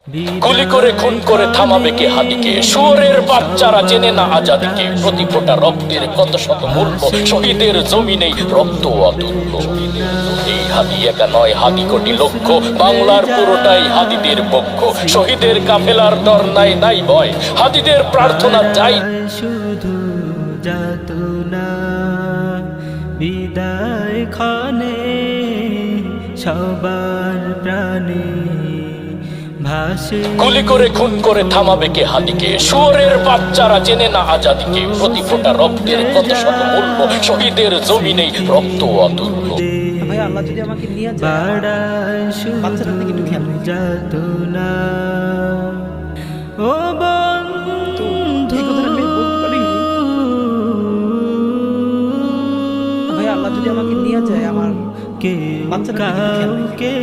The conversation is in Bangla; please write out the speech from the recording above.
গুলি করে খুন করে থামাবে কে হাদিকে? শুয়োরের বাচ্চারা জেনে না আজাদিকে। প্রতি ফোঁটা রক্তের কত শত মূল্য, শহীদের জমিনেই রক্ত অতুল্য। এই হাদি একা নয়, হাদি কোটি লক্ষ, বাংলার পুরোটাই হাদিদের পক্ষ। শহীদের কাফেলার ডর নাই, নাই ভয়, হাদিদের প্রার্থনা চাই শুধু যাতনা বিদায় ক্ষণে সবার প্রাণে ভাসে। গুলি করে খুন করে থামাবে কে হাদিকে? শুয়োরের বাচ্চারা জেনে না আজাদিকে। প্রতি ফোঁটা রক্তের কত শত মূল্য, শহীদের জমিনেই রক্ত অতুল্য। ভাই আল্লাহ যদি আমাকে নিয়ে যায়, বাড়ায় বাচ্চাটা থেকে একটু খেয়াল শুধু রাখি। যাতনা ও তো এই কথাটা আমি বলতে পারিনি। ভাই আল্লাহ যদি আমাকে নিয়ে যায়, আমার কে বাচ্চাটা থেকে একটু খেয়াল রাখি। কাউকে